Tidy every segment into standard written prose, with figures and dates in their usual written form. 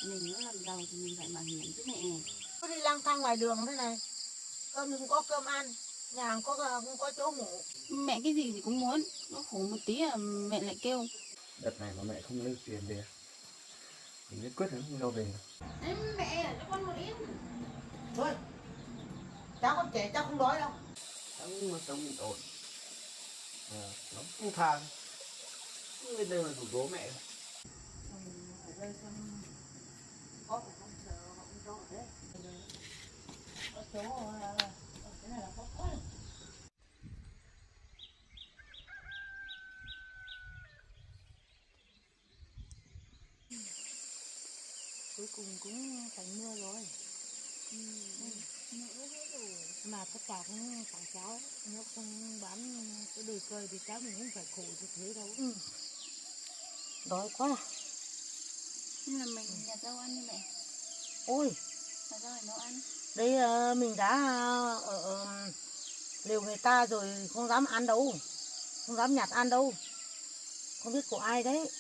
Mình nó làm giàu thì mình phải bảo hiểm chứ mẹ. Cứ đi lang thang ngoài đường thế này, cơm thì không có cơm ăn, nhà không có chỗ ngủ. Mẹ cái gì thì cũng muốn, nó khổ một tí là mẹ lại kêu. Đợt này mà mẹ không lấy tiền về, mình nhất quyết là không đâu về. Đấy, mẹ cho con một ít. Thôi, cháu con trẻ cháu không đói đâu. Cháu cũng mà sống mình ổn. Nó không tha. Bây giờ là thủ đố mẹ. Ở đây xong có không sợ họ không cho ở đấy. Có chỗ ở cái này là có quá. Cuối cùng cũng phải mưa rồi. Mưa hết rồi. Mà tất cả cũng phải cháu, nếu không bán cái đồi cơi thì cháu mình cũng phải khổ như thế đâu. Đói quá. Nhưng là mình nhặt rau ăn đi mẹ. Ôi, Nhặt rau để nấu ăn. đây mình đã ở liều người ta rồi không dám ăn đâu, không dám nhặt ăn đâu, không biết của ai đấy.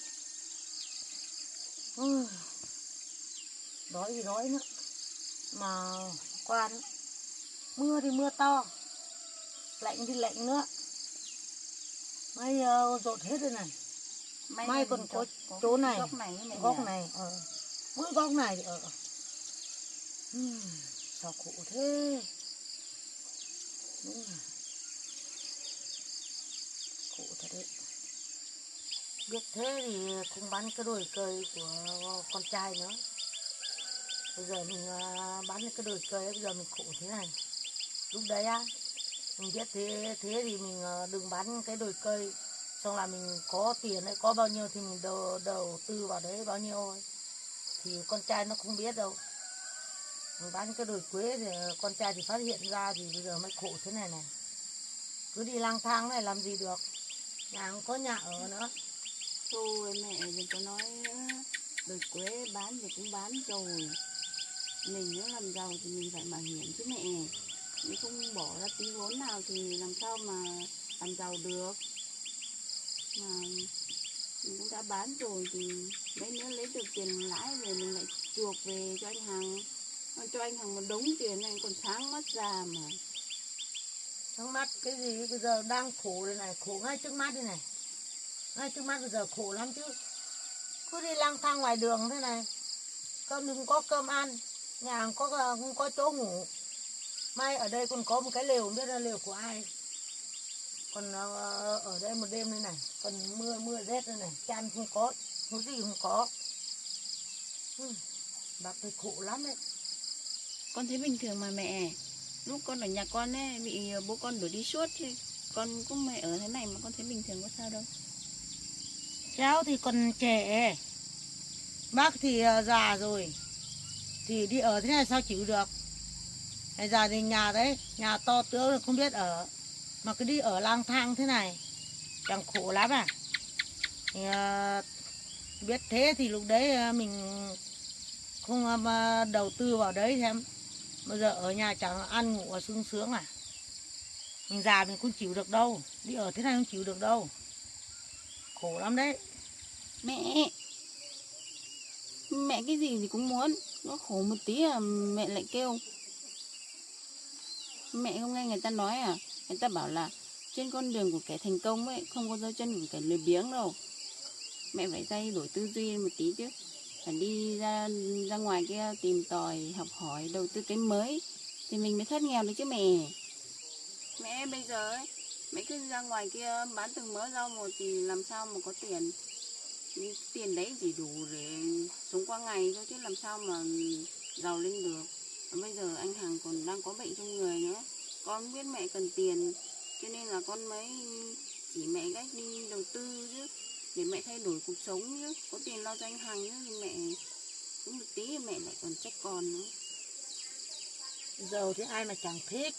Đói thì đói nữa, mà qua nữa. Mưa thì mưa to, lạnh thì lạnh nữa, may dột hết rồi này. May còn có chỗ này, góc này mẹ. góc này, mỗi góc này thì sao khổ thế. Đúng là khổ thật đấy. Biết thế thì không bán cái đồi cơi của con trai nữa. Bây giờ mình bán cái đồi cơi, bây giờ mình khổ thế này. Lúc đấy á, mình biết thế thì mình đừng bán cái đồi cơi. Xong là mình có tiền ấy, có bao nhiêu thì mình đầu tư vào đấy bao nhiêu thôi. Thì con trai nó không biết đâu. Mình bán cái đồi quế thì con trai thì phát hiện ra thì bây giờ mới khổ thế này này. Cứ đi lang thang này làm gì được. Nhà không có nhà ở nữa. Thôi mẹ đừng có nói nữa. Đồi quế bán thì cũng bán rồi. Mình nó làm giàu thì mình phải bảo hiểm chứ mẹ. Nếu không bỏ ra tí vốn nào thì làm sao mà làm giàu được. Mà mình cũng đã bán rồi thì đấy, nếu lấy được tiền lãi về mình lại chuộc về cho anh Hằng. Cho anh Hằng một đống tiền này còn sáng mắt già mà. Sáng mắt cái gì bây giờ đang khổ đây này, khổ ngay trước mắt đây này. Ngay trước mắt bây giờ khổ lắm chứ. Cứ đi lang thang ngoài đường thế này, cơm thì không có cơm ăn, nhà không có chỗ ngủ. May ở đây còn có một cái lều, không biết là lều của ai. Còn ở đây một đêm đây này, còn mưa rét đây này, chăn không có, cái gì không có. Bác thì khổ lắm đấy. Con thấy bình thường mà mẹ. Lúc con ở nhà con ấy bị bố con đuổi đi suốt thì con cũng mẹ ở thế này mà con thấy bình thường có sao đâu. Cháu thì còn trẻ, bác thì già rồi, thì đi ở thế này sao chịu được. Bây giờ thì nhà đấy, nhà to tướng không biết ở, mà cứ đi ở lang thang thế này, chẳng khổ lắm à. Thì, biết thế thì lúc đấy mình không đầu tư vào đấy xem. Bây giờ ở nhà chẳng ăn ngủ sung sướng à. Mình già mình không chịu được đâu, đi ở thế này không chịu được đâu. Khổ lắm đấy. Mẹ cái gì thì cũng muốn, nó khổ một tí là mẹ lại kêu. Mẹ không nghe người ta nói à? Người ta bảo là trên con đường của kẻ thành công ấy không có dấu chân của kẻ lười biếng đâu. Mẹ phải thay đổi tư duy một tí chứ. Phải đi ra ngoài kia tìm tòi, học hỏi, đầu tư cái mới thì mình mới thoát nghèo được chứ mẹ. Mẹ bây giờ ấy, mẹ cứ ra ngoài kia bán từng mớ rau một thì làm sao mà có tiền. Tiền đấy chỉ đủ để sống qua ngày thôi chứ làm sao mà giàu lên được. Và bây giờ anh Hằng còn đang có bệnh trong người nữa. Con biết mẹ cần tiền cho nên là con mới chỉ mẹ cách đi đầu tư chứ, để mẹ thay đổi cuộc sống chứ, có tiền lo cho anh Hằng chứ. Thì mẹ cũng một tí mẹ lại còn trách con nữa. Giàu thì ai mà chẳng thích,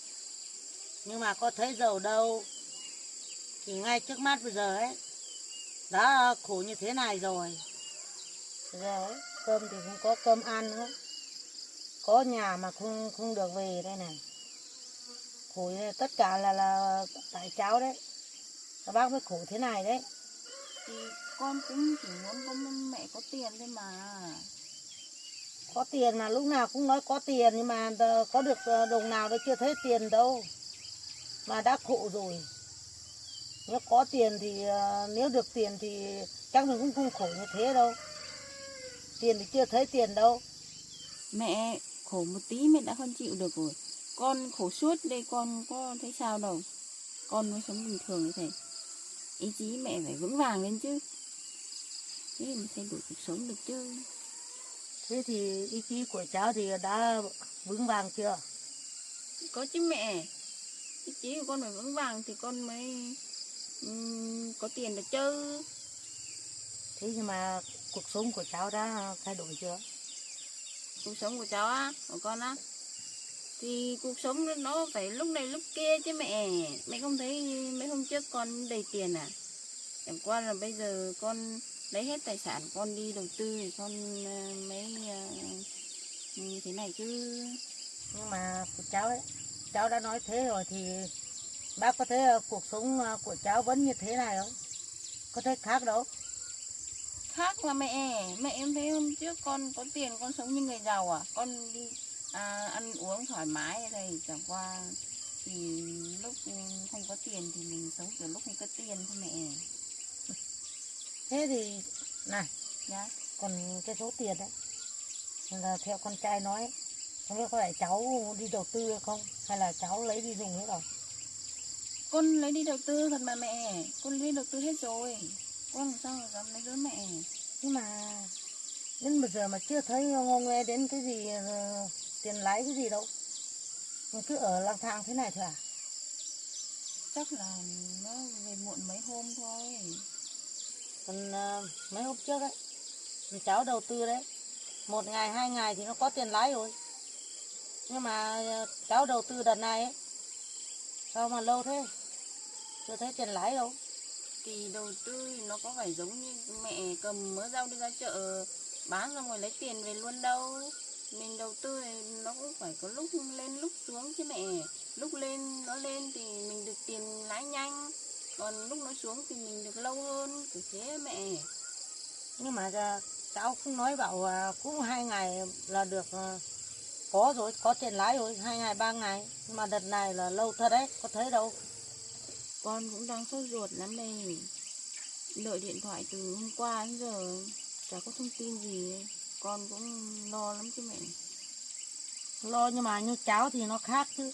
nhưng mà có thấy giàu đâu. Thì ngay trước mắt bây giờ ấy, đã khổ như thế này rồi. Giờ ấy, cơm thì không có cơm ăn nữa, có nhà mà không được về đây này. Khổ tất cả là tại cháu đấy, các bác mới khổ thế này đấy. Thì con cũng chỉ muốn có mẹ có tiền thôi mà. có tiền mà lúc nào cũng nói có tiền, nhưng mà có được đồng nào đâu, chưa thấy tiền đâu. Mà đã khổ rồi. Nếu có tiền thì nếu được tiền thì chắc mình cũng không khổ như thế đâu. Tiền thì chưa thấy tiền đâu. Mẹ khổ một tí mẹ đã không chịu được rồi. Con khổ suốt đây con có thấy sao đâu. Con mới sống bình thường như thế. Ý chí mẹ phải vững vàng lên chứ. Thế mới thay đổi cuộc sống được chứ. Thế thì ý chí của cháu thì đã vững vàng chưa? Có chứ mẹ. Ý chí của con phải vững vàng thì con mới có tiền được chứ. Thế nhưng mà cuộc sống của cháu đã thay đổi chưa? Cuộc sống của cháu á, của con á, thì cuộc sống nó phải lúc này lúc kia chứ mẹ. Mẹ không thấy mấy hôm trước con đầy tiền à? Chẳng qua là bây giờ con lấy hết tài sản con đi đầu tư thì con mới như thế này chứ. Nhưng mà của cháu ấy, cháu đã nói thế rồi thì bác có thấy cuộc sống của cháu vẫn như thế này không? Có thấy khác đâu. Khác mà mẹ em thấy hôm trước con có tiền con sống như người giàu à? Con đi ăn uống thoải mái đây, chẳng qua thì lúc không có tiền thì mình sống kiểu lúc không có tiền thôi mẹ. Thế thì này, Dạ. còn cái số tiền đấy là theo con trai nói, không biết có phải cháu đi đầu tư hay không, hay là cháu lấy đi dùng hết rồi? Con lấy đi đầu tư thật mà mẹ. Con lấy đi đầu tư hết rồi. Con làm sao mà dám lấy với mẹ. Nhưng mà đến bây giờ mà chưa thấy nghe đến cái gì tiền lãi cái gì đâu. Mình cứ ở lang thang thế này thôi à? Chắc là nó về muộn mấy hôm thôi. Còn mấy hôm trước ấy, cháu đầu tư đấy, 1 ngày 2 ngày thì nó có tiền lãi rồi. Nhưng mà cháu đầu tư đợt này ấy, sao mà lâu thế, chưa thấy tiền lãi đâu. Thì đầu tư thì nó có phải giống như mẹ cầm mớ rau đi ra chợ bán xong rồi lấy tiền về luôn đâu. Mình đầu tư thì nó cũng phải có lúc lên lúc xuống chứ mẹ. Lúc lên nó lên thì mình được tiền lãi nhanh, còn lúc nó xuống thì mình được lâu hơn, kiểu thế mẹ. Nhưng mà cháu cũng nói bảo cũng 2 ngày là được có rồi, có tiền lãi rồi, 2 ngày 3 ngày. Nhưng mà đợt này là lâu thật đấy, có thấy đâu. Con cũng đang sốt ruột lắm đây. Đợi điện thoại từ hôm qua đến giờ chả có thông tin gì. Con cũng lo lắm chứ mẹ. Lo nhưng mà như cháu thì nó khác chứ,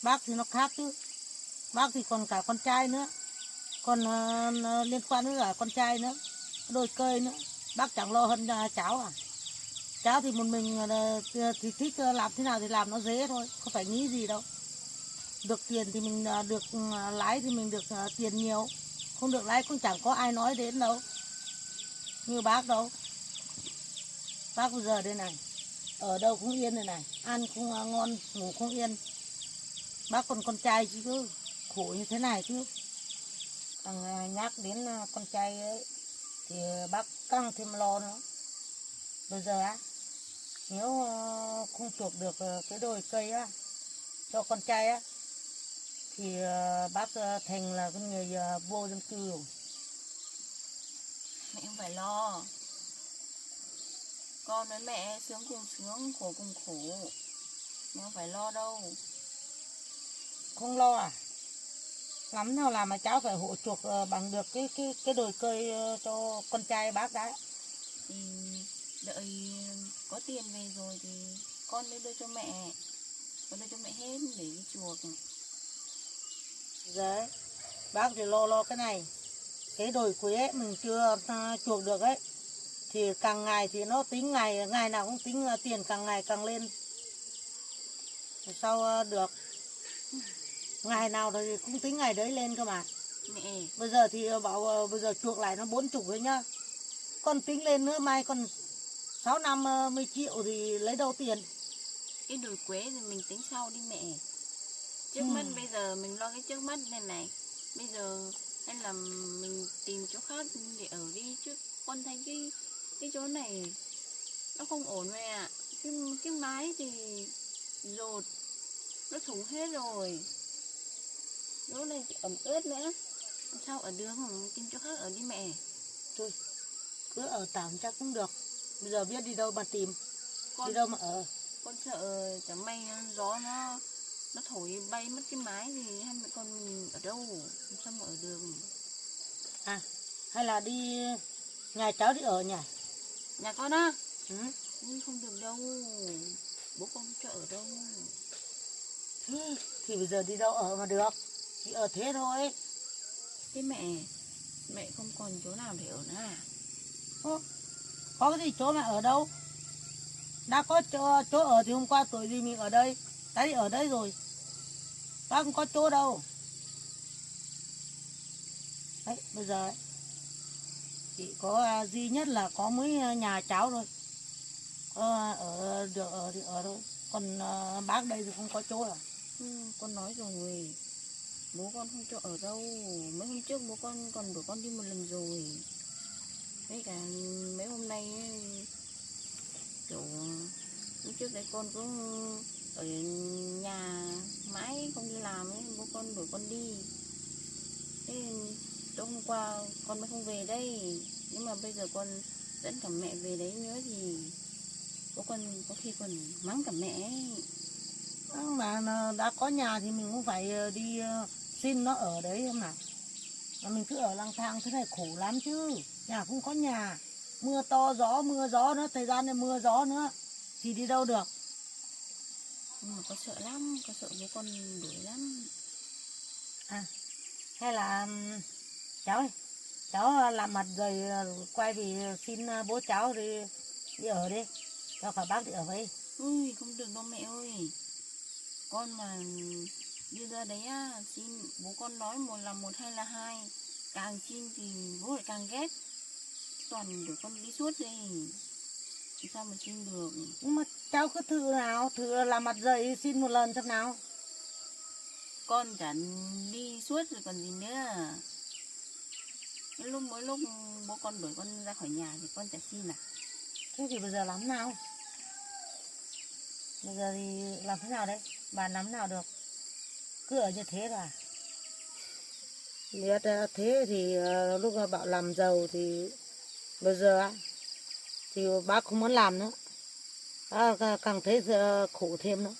bác thì nó khác chứ. Bác thì còn cả con trai nữa, còn liên quan với cả con trai nữa, đôi cơi nữa. Bác chẳng lo hơn cháu à? Cháu thì một mình thì thích làm thế nào thì làm, nó dễ thôi, không phải nghĩ gì đâu. Được tiền thì mình được lãi thì mình được tiền nhiều, không được lãi cũng chẳng có ai nói đến đâu, như bác đâu. Bác bây giờ đây này, ở đâu cũng yên này này, ăn cũng ngon, ngủ cũng yên. Bác còn con trai chứ khổ như thế này chứ. Thằng nhắc đến con trai ấy, thì bác căng thêm lo nữa. Bây giờ á, nếu không chuộc được cái đồi cây á cho con trai á, thì bác thành là cái người vô dân cư rồi. Mẹ không phải lo. Con với mẹ sướng cùng sướng, khổ cùng khổ. Mẹ không phải lo đâu. Không lo à? Lắm nào làm mà cháu phải hộ chuộc bằng được cái đồi cây cho con trai bác đã. Thì đợi có tiền về rồi thì con mới đưa cho mẹ. Con đưa cho mẹ hết để đi chuộc. Giờ ấy, bác thì lo cái này. Cái đồi quế ấy, mình chưa chuộc được ấy, thì càng ngày thì nó tính ngày nào cũng tính tiền càng ngày càng lên. Thì sao được, ngày nào thì cũng tính ngày đấy lên cơ mà. Mẹ, Bây giờ thì bảo bây giờ chuộc lại nó 40 rồi nhá, con tính lên nữa mai còn 6-50 triệu thì lấy đâu tiền. cái đồi quế thì mình tính sau đi mẹ. Trước mắt bây giờ mình lo cái trước mắt này này. Bây giờ hay là mình tìm chỗ khác để ở đi chứ. Con thấy cái chỗ này nó không ổn mẹ ạ. Cái mái thì rột, nó thủng hết rồi. Chỗ này thì ẩm ướt nữa. Làm sao ở được, không tìm chỗ khác ở đi mẹ. Thôi cứ ở tạm chắc cũng được, bây giờ biết đi đâu mà tìm. con đi đâu mà ở. con sợ chẳng may gió nó thổi bay mất cái mái thì hai mẹ con mình ở đâu, làm sao mà ở được. À, hay là đi nhà cháu đi ở nhỉ? Nhà con á? Ừ. Ui, không được đâu, bố con không cho ở đâu. Thì bây giờ đi đâu ở mà được, chỉ ở thế thôi. Thế mẹ không còn chỗ nào để ở nữa à? Có cái gì chỗ mẹ ở đâu, đã có chỗ ở thì hôm qua tuổi gì mình ở đây, đã đi ở đây rồi, bác không có chỗ đâu. Đấy, bây giờ ấy, chỉ có duy nhất là có mấy nhà cháu thôi, ở được ở thì ở thôi, còn bác đây thì không có chỗ à. Con nói rồi, bố con không cho ở đâu. Mấy hôm trước bố con còn đuổi con đi một lần rồi. Với cả mấy hôm nay ấy, kiểu lúc trước đấy con cũng ở nhà mãi không đi làm ấy, bố con đuổi con đi. Thế tối hôm qua con mới không về đây, nhưng mà bây giờ con dẫn cả mẹ về đấy nữa thì bố con có khi còn mắng cả mẹ ấy. Mà đã có nhà thì mình cũng phải đi xin nó ở đấy không nào, mà mình cứ ở lang thang thế này khổ lắm chứ, nhà cũng có nhà, mưa to mưa gió nữa, thời gian này mưa gió nữa thì đi đâu được. Nhưng mà con sợ lắm, con sợ bố con đuổi lắm. À, hay là cháu ơi, cháu làm mặt rồi quay về xin bố cháu đi ở đi, cho cả bác đi ở với. Ui, không được đâu mẹ ơi. Con mà đi ra đấy á, xin bố con nói một là một, hai là hai. Càng xin thì bố lại càng ghét. Toàn đuổi con đi suốt đây. Làm sao mà xin được. Nhưng mà cháu cứ thử làm mặt dày xin một lần xem nào. Con chẳng đi suốt rồi còn gì nữa. Mỗi lúc bố con đuổi con ra khỏi nhà thì con chả xin à. Thế thì bây giờ làm nào? Bây giờ thì làm thế nào đấy? Bà nắm nào được? Cứ ở như thế là. Biết thế thì lúc mà bảo làm giàu thì bây giờ thì bác không muốn làm nữa. Càng thấy khổ thêm nữa.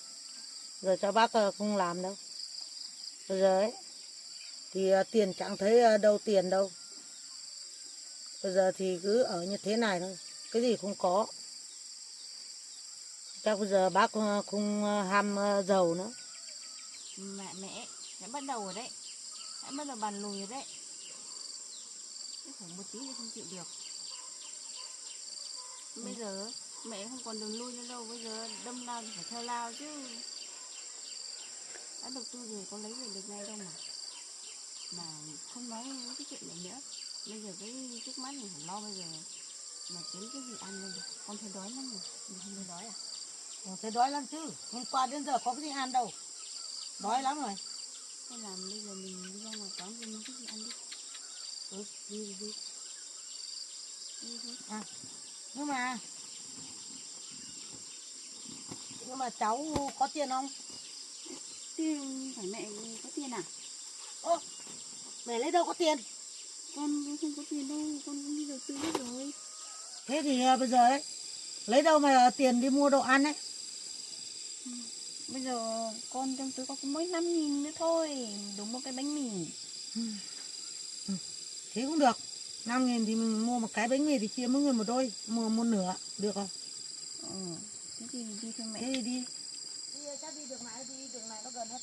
Giờ cho bác không làm đâu. Bây giờ ấy thì tiền chẳng thấy đâu tiền đâu. Bây giờ thì cứ ở như thế này thôi. Cái gì không có. Chắc bây giờ bác không ham giàu nữa. Mẹ bắt đầu rồi đấy. Hãy bắt đầu bàn lùi rồi đấy. Chứ phải một tí thì không chịu được. Bây giờ mẹ không còn đường lui nữa đâu. Bây giờ đâm lao thì phải theo lao chứ. Đã đầu tư rồi có lấy về được ngay đâu mà. Mà không nói cái chuyện này nữa. Bây giờ cái trước mắt mình phải lo bây giờ mà kiếm cái gì ăn bây giờ. Con thấy đói lắm rồi. Mình không thấy đói à? Thấy đói lắm chứ. Hôm qua đến giờ có cái gì ăn đâu. Đói lắm rồi. Hay là bây giờ mình đi ra ngoài quán mình cái gì ăn đi. Đi. Đi. À, nhưng mà cháu có tiền không? Thế phải mẹ có tiền à? Ơ, mẹ lấy đâu có tiền? Con không có tiền đâu, con cũng đi đầu tư hết rồi. Thế thì bây giờ ấy, lấy đâu mà tiền đi mua đồ ăn ấy? Bây giờ con trong túi con có mỗi 5.000 nữa thôi, đúng một cái bánh mì. Thế cũng được. 5.000 thì mình mua một cái bánh mì thì chia mỗi người một đôi, mua một nửa, được không? Thế thì đi theo mẹ. Thế thì đi. Chắc đi đường này nó gần hết.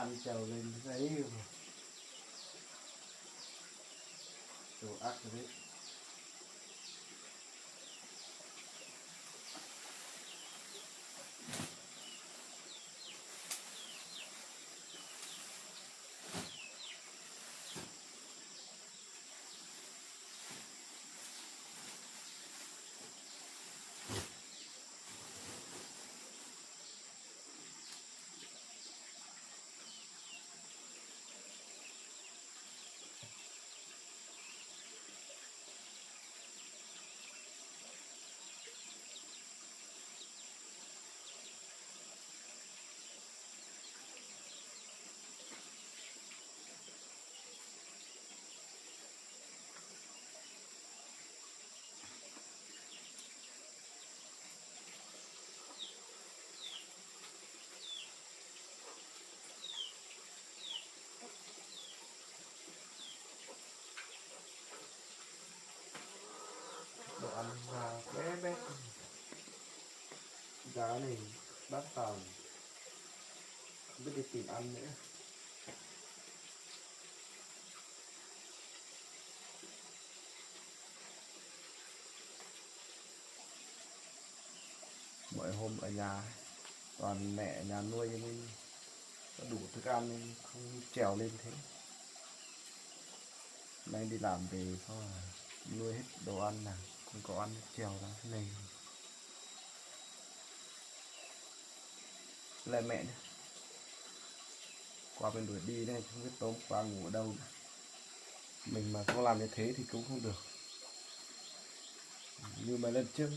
ăn trèo lên giấy mà. Đồ ác rồi đấy. Đồ ăn ra bé bé. Giá này đắt tàn, không biết đi tìm ăn nữa. Mỗi hôm ở nhà toàn mẹ ở nhà nuôi cho nên có đủ thức ăn nên không trèo lên thế. Nay đi làm về sau là nuôi hết đồ ăn là không có ăn trèo ra thế này. Lại mẹ nữa. Qua bên đuổi đi đây không biết tối qua ngủ ở đâu. Mình mà không làm như thế thì cũng không được. Như mấy lần trước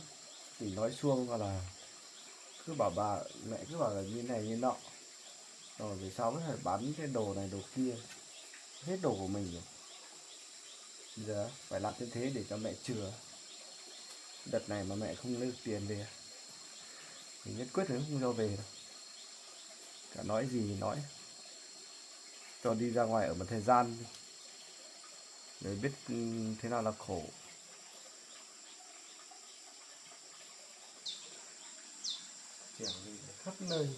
thì nói xuông hoặc là cứ bảo bà mẹ cứ bảo là như này như nọ, rồi về sau mới phải bán cái đồ này đồ kia, hết đồ của mình rồi. Giờ phải làm như thế để cho mẹ chừa. Đợt này mà mẹ không lấy được tiền về thì nhất quyết là không cho về đâu. Cả nói gì thì nói, cho đi ra ngoài ở một thời gian để biết thế nào là khổ. Trèo đi khắp nơi.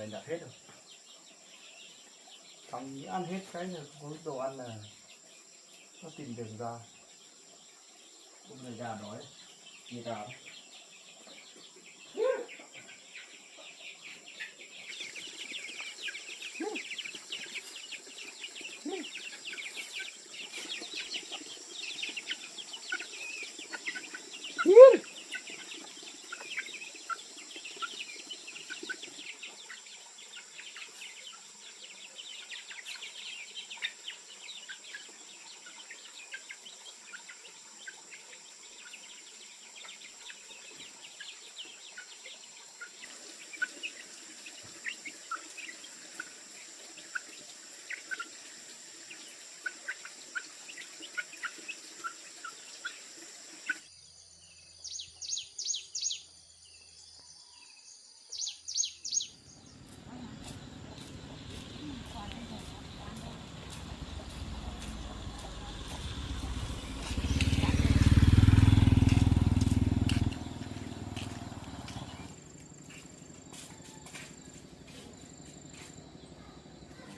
là nhặt hết rồi. Xong ăn hết cái là không có đồ ăn là nó tìm đường ra. Hôm nay gà đói, như gà đấy.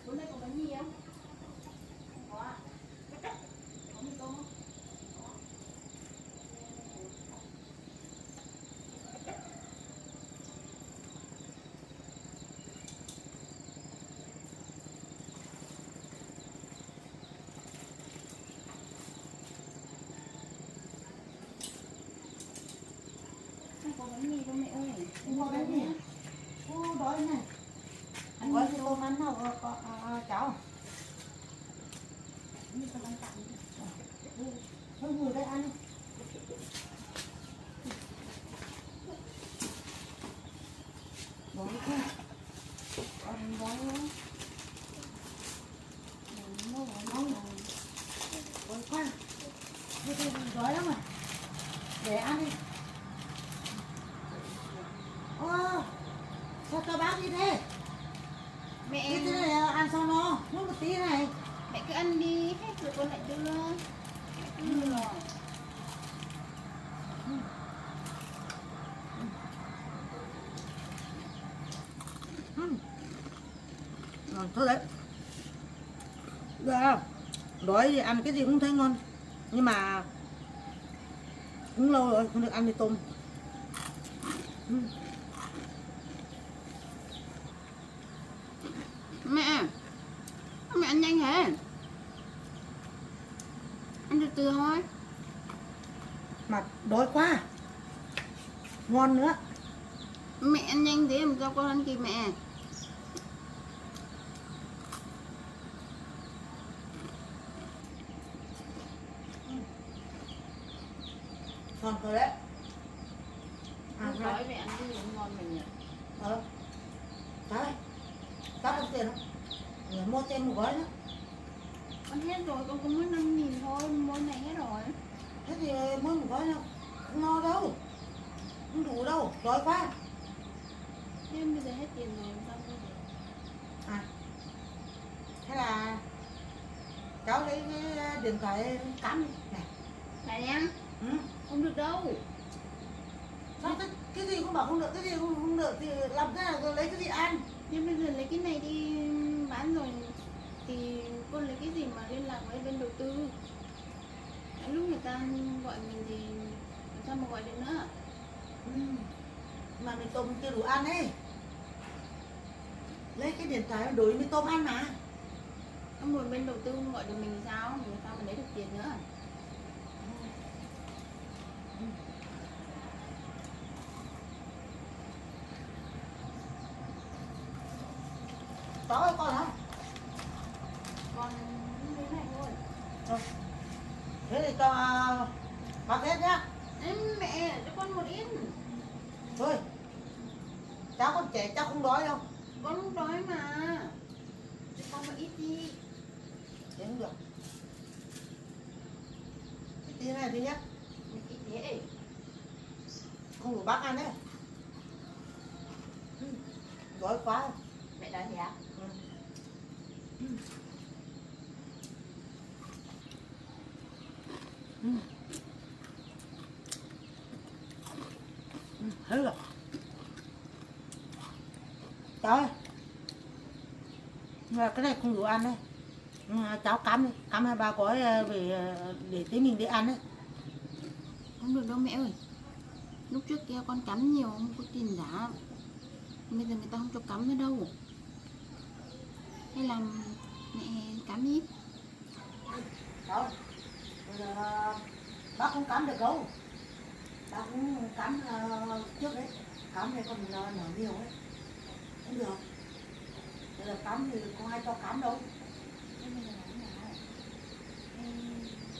Bữa nay có bánh mì không? Có ạ. Có mì tôm không? Không có bánh mì đâu mẹ ơi. Không có bánh mì. Ô, đói này. Anh gói cho tôm ăn nào cháu. Mì tôm ăn tạm. Thôi ngồi đây ăn. Đói quá. Còn đói quá. Đói quá. Thôi đói lắm rồi. Để ăn đi. Ô, sao cho bác đi thế? Mẹ Thế này ăn sao no, nuốt một tí này. mẹ cứ ăn đi, hết rồi con lại đưa. Mẹ cứ đưa rồi. Thôi đấy. Được. Đói thì ăn cái gì cũng thấy ngon. Nhưng mà cũng lâu rồi không được ăn mì tôm. Mẹ ăn nhanh hả? Ăn từ từ thôi. Mà đói quá. Ngon nữa. Mẹ ăn nhanh thế làm sao con ăn kịp mẹ? Ngon rồi đấy. Không đói mẹ ăn cái gì cũng ngon mình nhỉ? Đấy. Tao có tiền không? Để mua thêm một gói nữa. Con hết rồi, con có mỗi 5.000 thôi, mỗi này hết rồi. Thế thì mua một gói nào. Không no đâu. Không đủ đâu. Đói quá. Thế bây giờ hết tiền rồi, sao bây giờ? À. Thế là cháu lấy cái điện thoại cắm đi. Này. Này nha, Ừ. không được đâu. Sao cái gì cũng bảo không được, cái gì không được thì làm thế nào rồi lấy cái gì ăn? Nhưng bây giờ lấy cái này đi bán rồi thì con lấy cái gì mà liên lạc với bên đầu tư? Đến lúc người ta gọi mình thì làm sao mà gọi được nữa? Mà mì tôm chưa đủ ăn ấy. Lấy cái điện thoại đổi mì tôm ăn mà. Ông ngồi bên đầu tư không gọi được mình thì sao? Mình làm sao mà lấy được tiền nữa? Cháu ơi con hả? Còn cái này thôi. Thế thì cho bác hết nhá. Em mẹ cho con một ít. Thôi. Cháu con trẻ cháu không đói đâu. Con không đói mà. Cho con một ít đi. Thế không được. Cái tí này thứ nhất. Một ít thế. Không đủ bác ăn đấy. Đói quá. Mẹ đói thế à? Hết rồi. Cháu ơi, Và cái này không đủ ăn đấy. Mà cháu cắm 2-3 gói về để tí mình đi ăn đấy. Không được đâu mẹ ơi. Lúc trước kia con cắm nhiều không có tiền giá. Bây giờ người ta không cho cắm nữa đâu. Hay là mẹ cắm đi. Đâu, bây giờ bác không cắm được đâu. Bác cũng cắm trước đấy. Cắm này còn nở nhiều ấy. Không được. Bây giờ cắm thì không ai cho cắm đâu. Thế bây giờ làm thế nào? Hay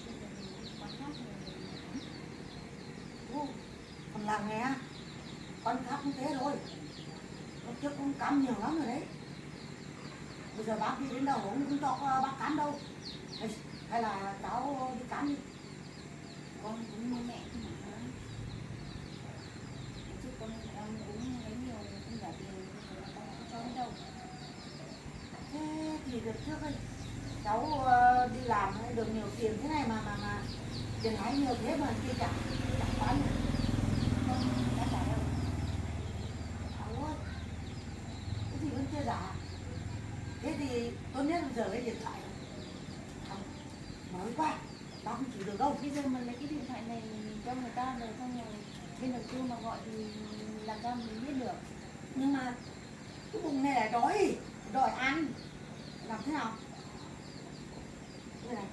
bây giờ mình quán khác rồi mình cắm. Còn làng nghe, con khác cũng thế rồi. Lúc trước cũng cắm nhiều lắm rồi đấy. Bây giờ bác đi đến đâu cũng không cho bác cắm đâu. Hay là cháu đi cắm đi. Con cũng như mẹ thôi mà. Chứ con em cũng lấy nhiều không trả tiền thì là con không cho đi đâu. Thế thì đợt trước ấy, cháu đi làm ấy, được nhiều tiền thế này mà tiền lãi nhiều thế mà kia chẳng bán được. Không, đã trả đâu. Cháu ơi, cái gì vẫn chưa trả. Thế thì tốt nhất bây giờ lấy điện thoại. Không, nói quá, bác không chịu được đâu. Bây giờ mình lấy cái điện thoại này mình cho người ta rồi xong rồi bên đầu tư mà gọi thì làm sao mình biết được. Nhưng mà cái bụng này là đòi ăn. Làm thế nào? Đây này.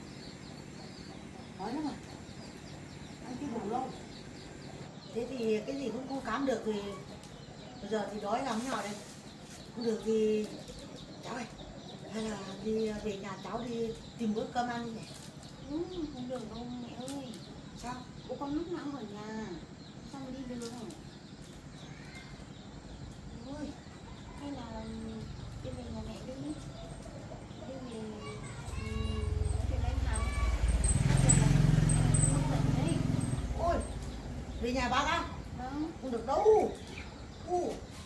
Nói lắm mà. Ăn cái bụng đâu. Thế thì cái gì cũng không cám được thì bây giờ thì đói làm thế nào đây? Không được thì cháu ơi, hay là đi về nhà cháu đi tìm bữa cơm ăn nhỉ? Không được đâu mẹ ơi. Sao? Bố con lúc nào cũng ở nhà. Sao mà đi được? Ôi, Hay là đi về nhà mẹ đi. Đi về nói chuyện với anh Hằng. Không bận đấy. ôi, về nhà bác á? Vâng. Không được đâu.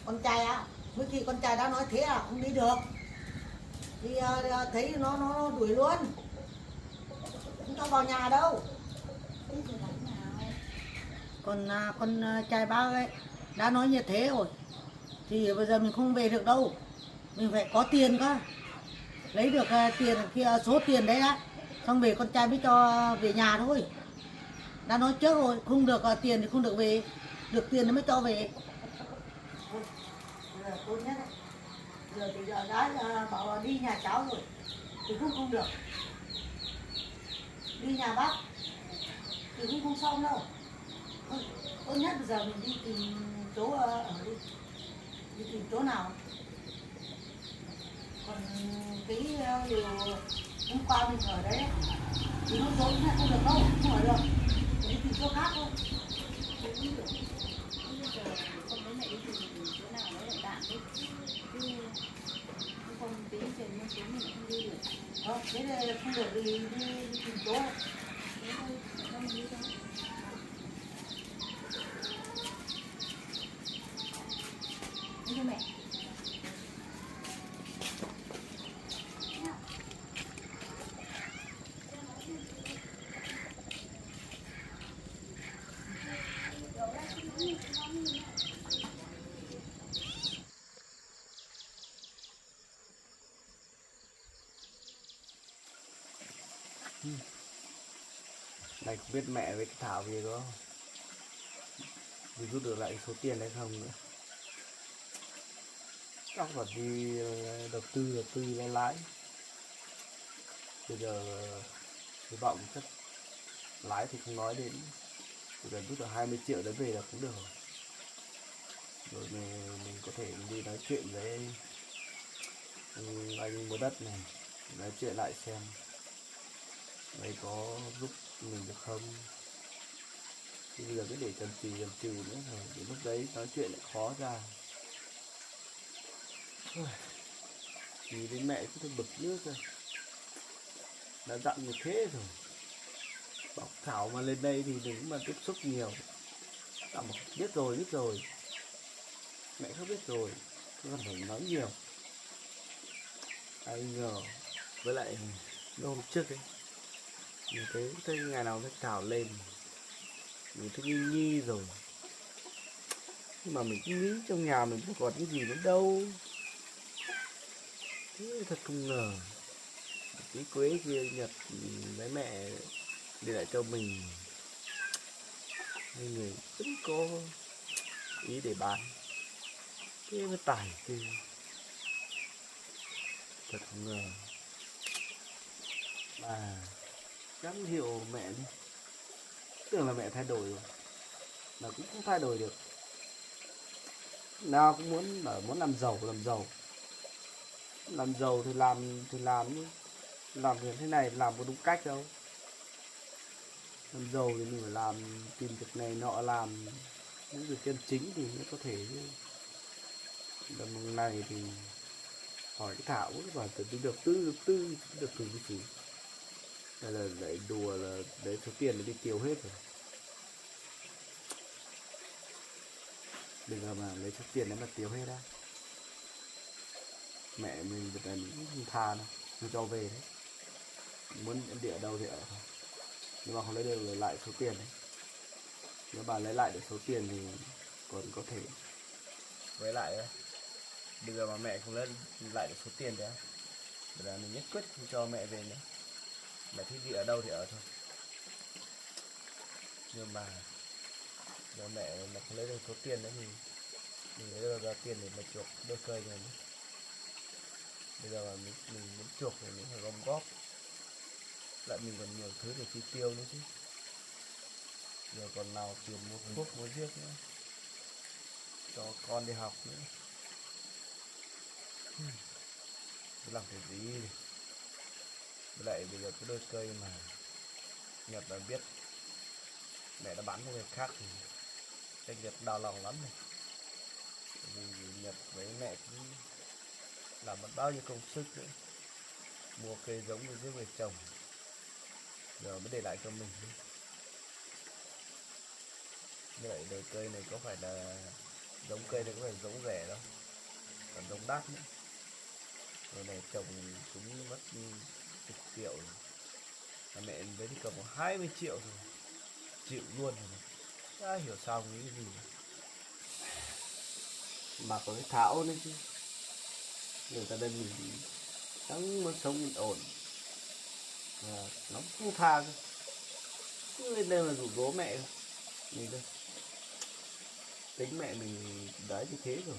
Con trai á, mỗi khi con trai đã nói thế à, không đi được. Thì thấy nó đuổi luôn. Không cho vào nhà đâu. Thế giờ làm thế nào? Còn con trai bác ấy đã nói như thế rồi thì bây giờ mình không về được đâu, mình phải có tiền cơ, lấy được tiền kia số tiền đấy á, xong về con trai mới cho về nhà thôi. Đã nói trước rồi, không được tiền thì không được về, được tiền nó mới cho về. Thôi, bây giờ tốt nhất ấy. Giờ thì giờ đã bảo là đi nhà cháu rồi thì cũng không được, đi nhà bác thì cũng không xong đâu. Thôi, tốt nhất bây giờ mình đi tìm chỗ ở đi tìm chỗ nào. Còn cái điều hôm qua mình ở đấy thì nó trốn không được đâu, không ở được, mình đi tìm chỗ khác thôi. Cũng được. Bây giờ con với mẹ đi tìm chỗ nào nó lại tạm đi. Chứ không tí trời mưa xuống mình không đi được. Thế này không được thì đi tìm chỗ. Thế thôi, không đi đâu. Đi cho mẹ. Này không biết mẹ với cái Thảo gì có rút được lại số tiền hay không nữa. Chắc là đi đầu tư lấy lãi. Bây giờ hy vọng chắc lãi thì không nói đến, chỉ cần rút được 20 triệu đấy về là cũng được rồi mình có thể đi nói chuyện với anh mua đất này, nói chuyện lại xem mày có giúp mình được không. Thì bây giờ cứ để chần chừ nữa rồi đến lúc đấy nói chuyện lại khó ra. Nhìn đến mẹ cứ bực nước rồi, đã dặn như thế rồi, bảo Thảo mà lên đây thì đừng mà tiếp xúc nhiều. Tao bảo biết rồi, mẹ không biết rồi, cứ cần phải nói nhiều. Ai ngờ với lại hôm trước ấy mình thấy ngày nào cái Thảo lên mình thấy nghi rồi, nhưng mà mình cứ nghĩ trong nhà mình không còn cái gì nữa đâu, Thế thật không ngờ cái quế kia Nhật với mẹ để lại cho mình, hai người vẫn có ý để bán. Thế mới tài kia, thật không ngờ. Mà chẳng hiểu mẹ đi, tưởng là mẹ thay đổi rồi mà cũng không thay đổi được. Nào cũng muốn làm giàu, làm giàu thì làm chứ, làm như thế này làm có đúng cách đâu. Làm giàu thì mình phải tìm việc này nọ, làm những việc chân chính thì mới có thể chứ. Lần này thì hỏi cái Thảo ấy, bảo tự được từ cái gì, hay là lại đùa là đấy số tiền đi tiêu hết rồi. Đừng mà lấy số tiền đấy mà tiêu hết á. Mẹ mình việc này mình cũng tha đâu, mình cho về đấy, muốn địa ở đâu thì ở thôi, nhưng mà không lấy được lại số tiền đấy. Nếu bà lấy lại được số tiền thì còn có thể với lại đấy. Bây giờ mà mẹ không lấy lại được số tiền đấy, bây giờ mình nhất quyết không cho mẹ về nữa. Mẹ thích đi ở đâu thì ở thôi. Nhưng mà nếu mẹ mà không lấy được số tiền đấy thì mình lấy được ra tiền để mà chuộc đôi cây này. Bây giờ mà mình muốn chuộc thì mình phải gom góp, lại mình còn nhiều thứ để chi tiêu nữa chứ. Giờ còn nào tiền mua thuốc mua giết nữa, cho con đi học nữa. Làm cái gì đi. Với lại bây giờ cái đôi cây mà Nhật đã biết mẹ đã bán cho người khác thì anh Nhật đau lòng lắm này. Vì Nhật với mẹ cũng làm mất bao nhiêu công sức nữa, mua cây giống như dưới người chồng, giờ mới để lại cho mình. Như vậy đời cây này có phải là giống cây này có phải giống rẻ đâu, còn giống đắt nữa. Rồi này trồng cũng mất chục triệu rồi. Mà mẹ đấy thì cầm 20 triệu rồi, chịu luôn rồi. Chả hiểu sao nghĩ cái gì nữa. Mà có cái Thảo nữa chứ, người ta đây mình chẳng muốn sống mình ổn, nó không tha cơ. Cứ lên đây mà rủ rỗ mẹ mình thôi. Tính mẹ mình đấy như thế rồi,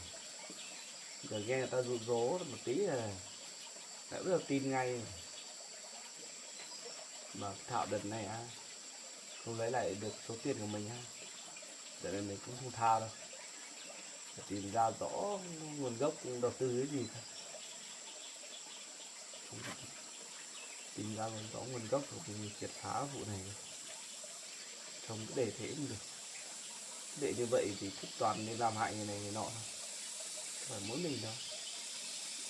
giờ nghe người ta rủ rỗ một tí là đã biết là tin ngay. Mà Thảo đợt này không lấy lại được số tiền của mình giờ này mình cũng không tha đâu, phải tìm ra rõ nguồn gốc đầu tư cái gì thôi. Tìm ra rõ nguồn gốc của mình triệt phá vụ này, không cứ để thế cũng được. Để như vậy thì cứ toàn nên làm hại người này người nọ thôi, không phải mỗi mình đâu,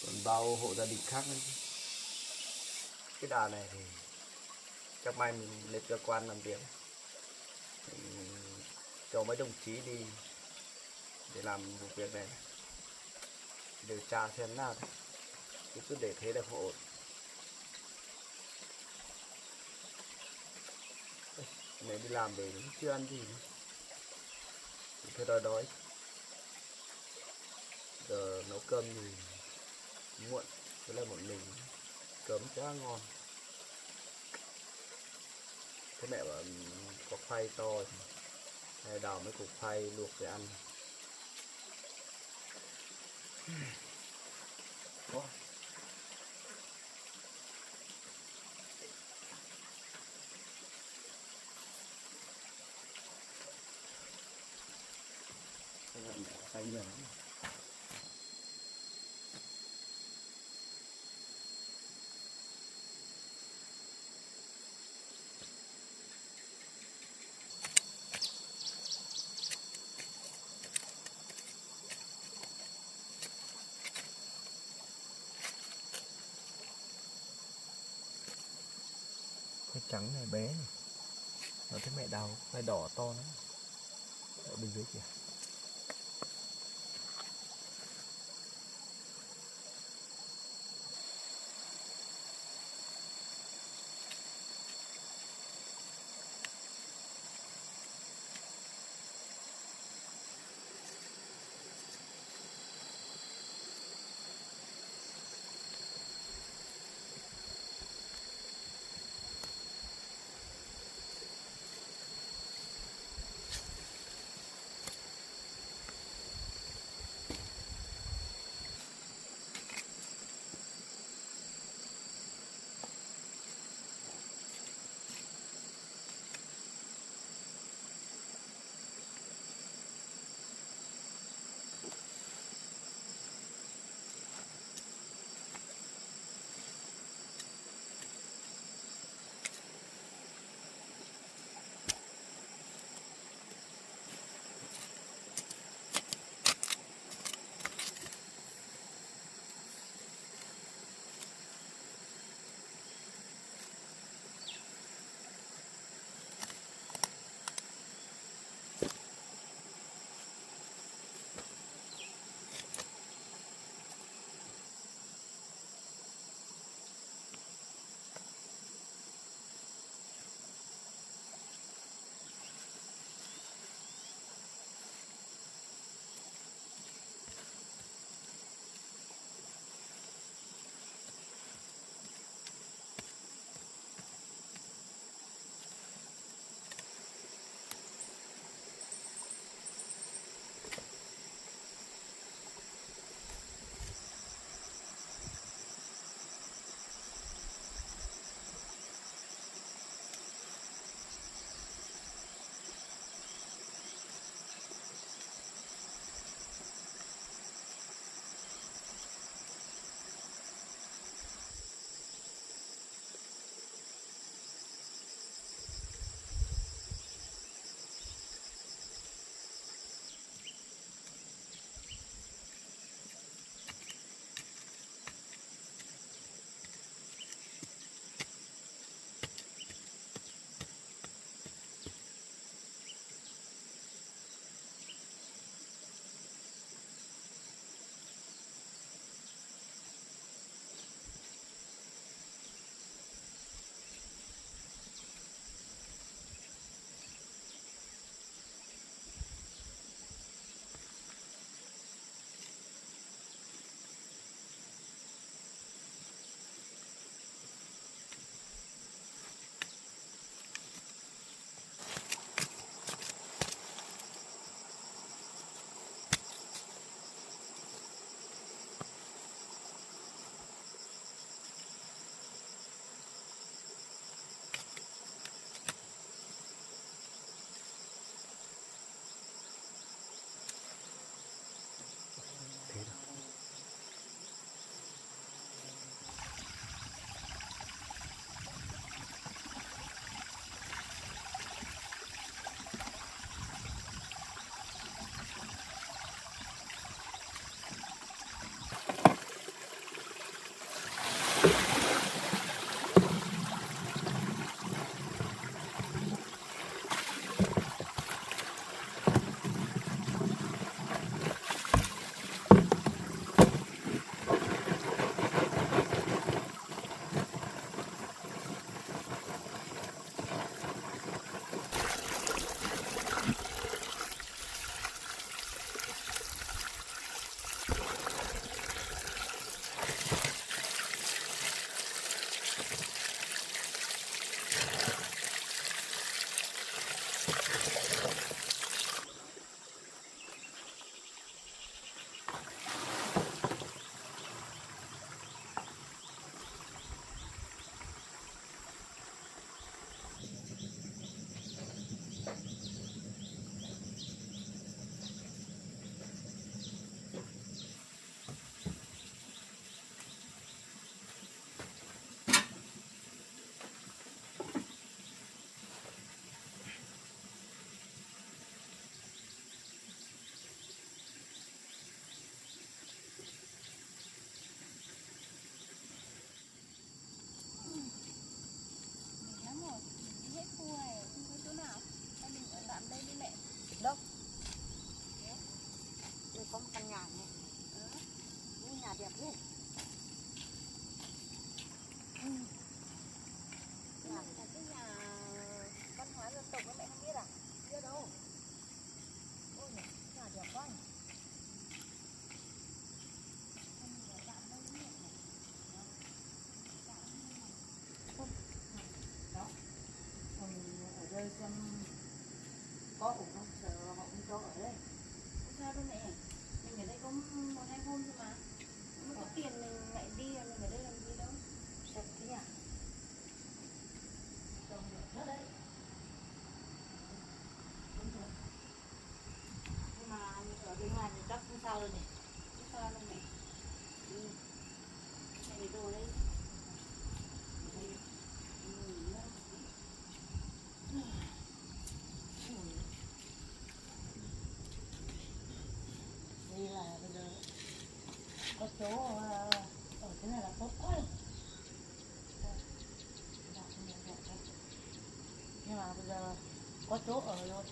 còn bao hộ gia đình khác nữa chứ. Cái đà này thì chắc mai mình lên cơ quan làm việc, mình cho mấy đồng chí đi để làm vụ việc này, điều tra xem nào thôi, chứ cứ để thế là không ổn. Mẹ đi làm về cũng chưa ăn gì nữa, thế đói đói. Giờ nấu cơm thì muộn, với lại một mình cơm chả ngon. Thế mẹ bảo có khoai to hay đào mấy củ khoai luộc để ăn. Có. Xanh nhiều lắm. Khoai trắng này bé này, nó thấy mẹ đào khoai đỏ to lắm ở bên dưới kìa. chơi xem có ổn không, sợ họ không cho ở đây. Không sao đâu mẹ, mình ở đây có 1-2 hôm thôi mà. Không có tiền mình lại đi, mình ở đây làm gì đâu. Sạch thế nhỉ? Trồng được hết đấy. Nhưng mà ở bên ngoài thì chắc không sao rồi nhỉ? Không sao đâu mẹ. Đi. Mẹ để đồ đây. Đây là bây giờ có chỗ ở thế này là tốt quá rồi. Nhưng mà bây giờ có chỗ ở rồi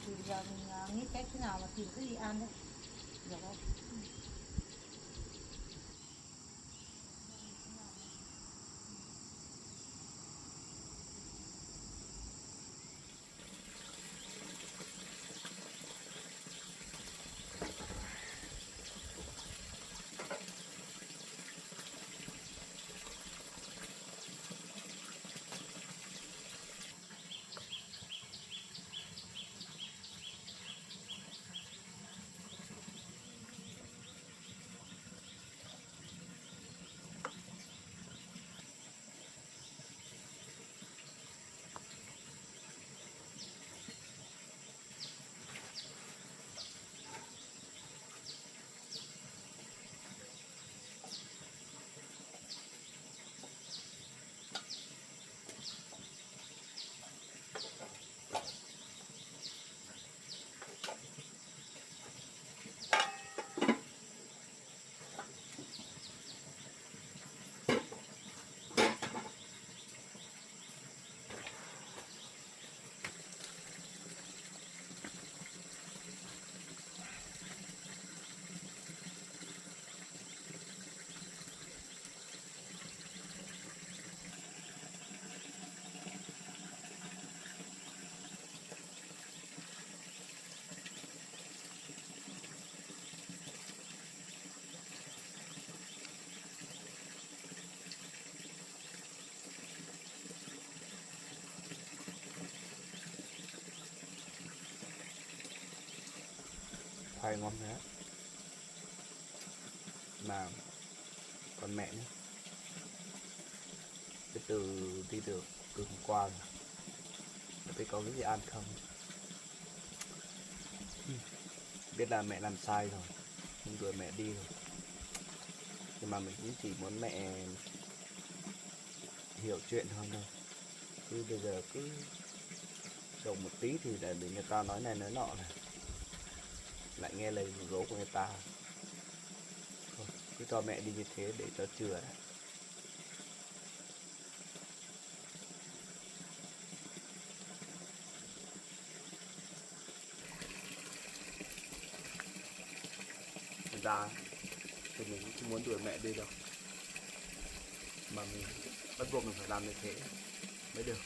thì bây giờ mình nghĩ cách thế nào mà tìm cái gì ăn đấy, được không? Khoai ngon thế mà còn mẹ nữa, cái từ đi được từ hôm qua rồi, thấy có cái gì ăn không. Biết là mẹ làm sai rồi, nhưng rồi mẹ đi rồi, nhưng mà mình cũng chỉ muốn mẹ hiểu chuyện hơn thôi. Chứ bây giờ cứ động một tí thì để người ta nói này nói nọ này, lại nghe lời rủ của người ta. Thôi, cứ cho mẹ đi như thế để cho chừa đấy. Thật ra thì mình cũng không muốn đuổi mẹ đi đâu, mà mình bắt buộc mình phải làm như thế mới được.